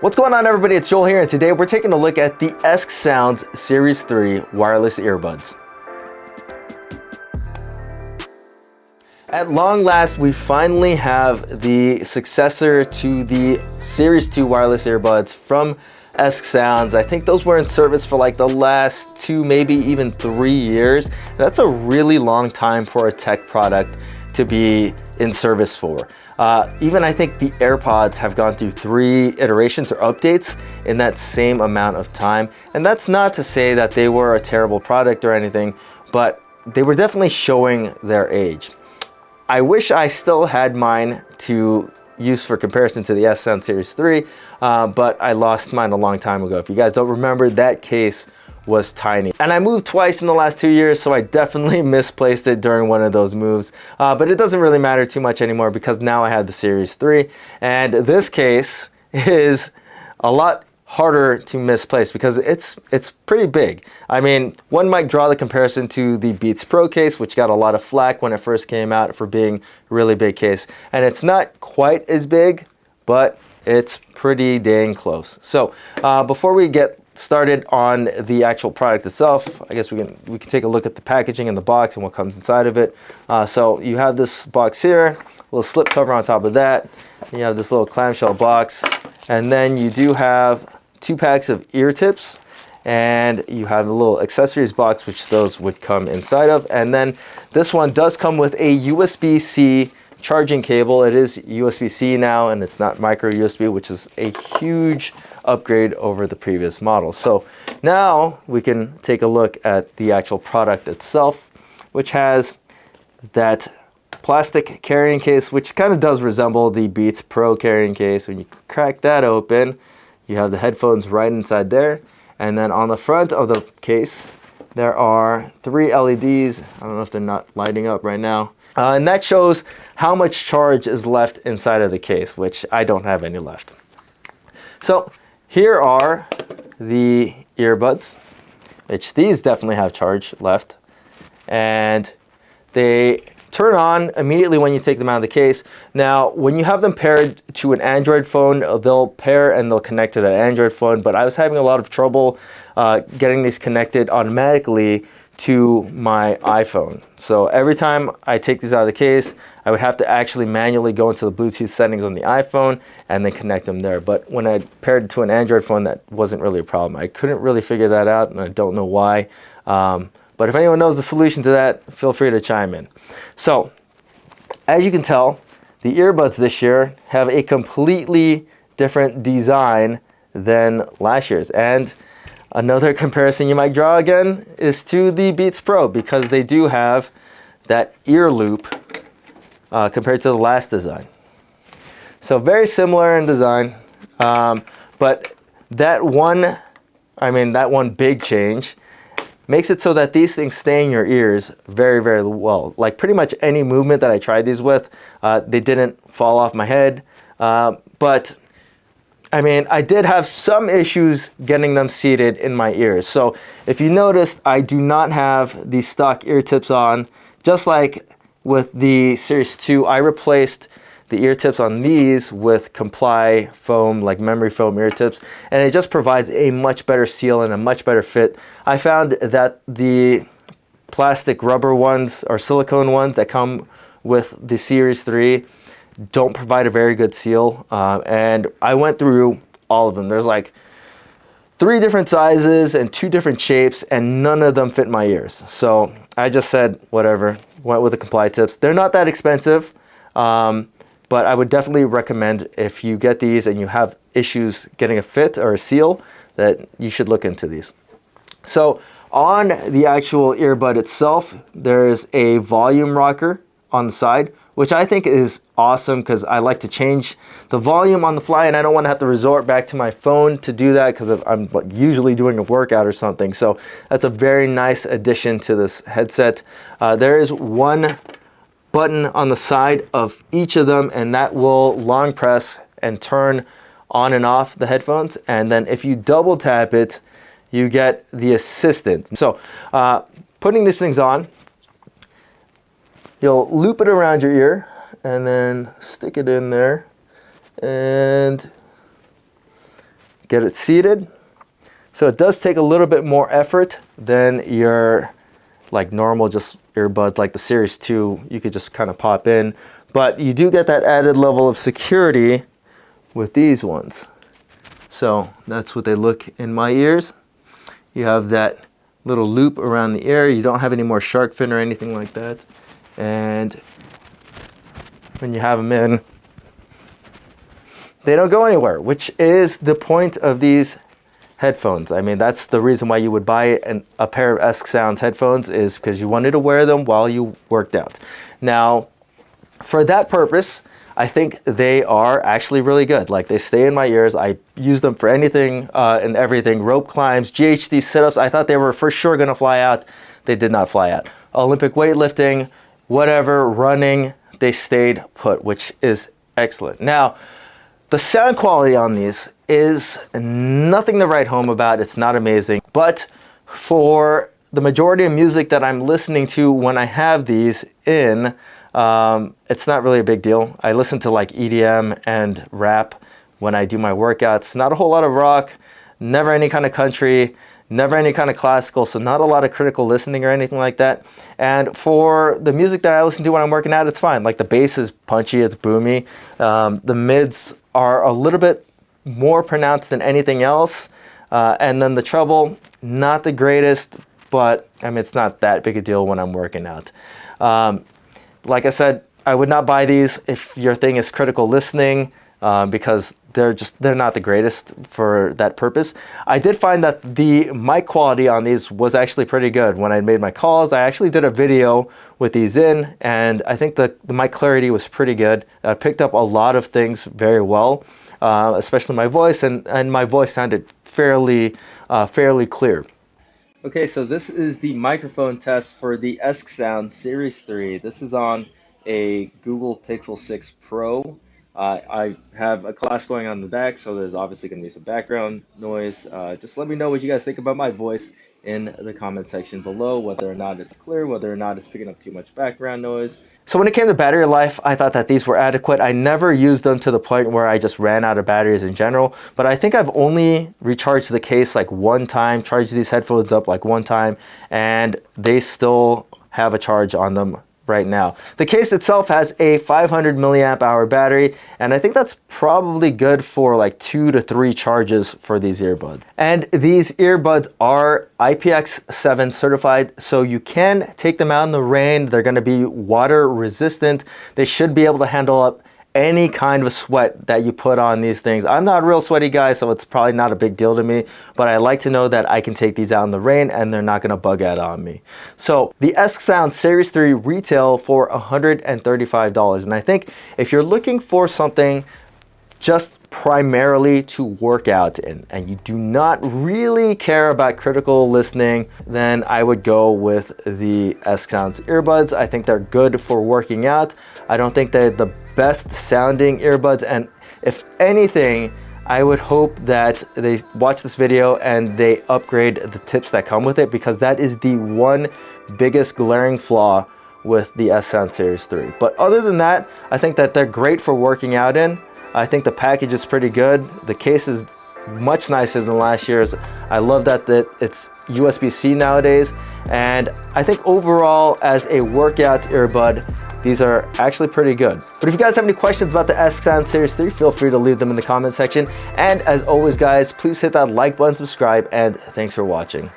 What's going on, everybody? It's Joel here, and today we're taking a look at the ESC Sounds Series 3 wireless earbuds. At long last, we finally have the successor to the Series 2 wireless earbuds from ESC Sounds. I think those were in service for like the last 2, maybe even 3 years. That's a really long time for a tech product to be in service for. Even I think the AirPods have gone through 3 iterations or updates in that same amount of time. And that's not to say that they were a terrible product or anything, but they were definitely showing their age. I wish I still had mine to use for comparison to the ESC Sound Series 3, but I lost mine a long time ago. If you guys don't remember, that case was tiny. And I moved twice in the last 2 years, so I definitely misplaced it during one of those moves. But it doesn't really matter too much anymore because now I have the Series 3, and this case is a lot harder to misplace because it's pretty big. I mean, one might draw the comparison to the Beats Pro case, which got a lot of flack when it first came out for being a really big case. And it's not quite as big, but it's pretty dang close. So before we get started on the actual product itself, I guess we can take a look at the packaging and the box and what comes inside of it. So you have this box here, a little slip cover on top of that. You have this little clamshell box, and then you do have 2 packs of ear tips, and you have a little accessories box which those would come inside of. And then this one does come with a USB-C charging cable. It is USB-C now, and it's not micro USB, which is a huge upgrade over the previous model. So now we can take a look at the actual product itself, which has that plastic carrying case, which kind of does resemble the Beats Pro carrying case. When you crack that open, you have the headphones right inside there. And then on the front of the case, there are 3 LEDs. I don't know if they're not lighting up right now. And that shows how much charge is left inside of the case, which I don't have any left. So here are the earbuds, which these definitely have charge left. And they turn on immediately when you take them out of the case. Now, when you have them paired to an Android phone, they'll pair and they'll connect to that Android phone. But I was having a lot of trouble getting these connected automatically to my iPhone. So every time I take these out of the case, I would have to actually manually go into the Bluetooth settings on the iPhone and then connect them there. But when I paired it to an Android phone, that wasn't really a problem. I couldn't really figure that out, and I don't know why. But if anyone knows the solution to that, feel free to chime in. So, as you can tell, the earbuds this year have a completely different design than last year's. And another comparison you might draw again is to the Beats Pro, because they do have that ear loop compared to the last design. So very similar in design, but that one big change makes it so that these things stay in your ears very, very well. Like pretty much any movement that I tried these with, they didn't fall off my head. But I mean, I did have some issues getting them seated in my ears. So if you noticed, I do not have the stock ear tips on. Just like with the Series 2, I replaced the ear tips on these with Comply foam, like memory foam ear tips, and it just provides a much better seal and a much better fit. I found that the plastic rubber ones or silicone ones that come with the Series 3 don't provide a very good seal, and I went through all of them. There's like 3 different sizes and 2 different shapes, and none of them fit my ears. So I just said, whatever, went with the Comply tips. They're not that expensive, but I would definitely recommend, if you get these and you have issues getting a fit or a seal, that you should look into these. So on the actual earbud itself, there's a volume rocker on the side, which I think is awesome because I like to change the volume on the fly, and I don't want to have to resort back to my phone to do that because I'm usually doing a workout or something. So that's a very nice addition to this headset. There is one button on the side of each of them, and that will long press and turn on and off the headphones. And then if you double tap it, you get the assistant. So putting these things on, you'll loop it around your ear and then stick it in there, and get it seated. So it does take a little bit more effort than your like normal just earbuds like the Series 2 you could just kind of pop in, but you do get that added level of security with these ones. So that's what they look in my ears. You have that little loop around the ear. You don't have any more shark fin or anything like that. And when you have them in, they don't go anywhere, which is the point of these headphones. I mean, that's the reason why you would buy a pair of ESC Sounds headphones, is because you wanted to wear them while you worked out. Now, for that purpose, I think they are actually really good. Like, they stay in my ears. I use them for anything and everything. Rope climbs, GHD sit-ups. I thought they were for sure going to fly out. They did not fly out. Olympic weightlifting, whatever, running, they stayed put, which is excellent. Now, the sound quality on these is nothing to write home about. It's not amazing, but for the majority of music that I'm listening to when I have these in, it's not really a big deal. I listen to like EDM and rap when I do my workouts. Not a whole lot of rock, never any kind of country, never any kind of classical, so not a lot of critical listening or anything like that. And for the music that I listen to when I'm working out, it's fine. Like, the bass is punchy, it's boomy. The mids are a little bit more pronounced than anything else. And then the treble, not the greatest, but I mean, it's not that big a deal when I'm working out. Like I said, I would not buy these if your thing is critical listening, because they're not the greatest for that purpose. I did find that the mic quality on these was actually pretty good. When I made my calls, I actually did a video with these in, and I think the mic clarity was pretty good. I picked up a lot of things very well, especially my voice, and my voice sounded fairly clear. Okay, so this is the microphone test for the ESC Sound Series 3. This is on a Google Pixel 6 Pro. I have a class going on in the back, so there's obviously going to be some background noise. Just let me know what you guys think about my voice in the comment section below, whether or not it's clear, whether or not it's picking up too much background noise. So when it came to battery life, I thought that these were adequate. I never used them to the point where I just ran out of batteries in general, but I think I've only recharged the case like one time, charged these headphones up like one time, and they still have a charge on them right now. The case itself has a 500 milliamp hour battery, and I think that's probably good for like 2 to 3 charges for these earbuds. And these earbuds are IPX7 certified, so you can take them out in the rain. They're going to be water resistant. They should be able to handle up any kind of sweat that you put on these things. I'm not a real sweaty guy, so it's probably not a big deal to me, but I like to know that I can take these out in the rain and they're not gonna bug out on me. So the ESC Sound Series 3 retail for $135. And I think if you're looking for something just primarily to work out in, and you do not really care about critical listening, then I would go with the ESC Sounds earbuds. I think they're good for working out. I don't think they're the best sounding earbuds, and if anything, I would hope that they watch this video and they upgrade the tips that come with it, because that is the one biggest glaring flaw with the ESC Sound Series 3. But other than that, I think that they're great for working out in. I think the package is pretty good. The case is much nicer than last year's. I love that it's USB-C nowadays. And I think overall, as a workout earbud, these are actually pretty good. But if you guys have any questions about the ESC Sound Series 3, feel free to leave them in the comment section. And as always, guys, please hit that like button, subscribe, and thanks for watching.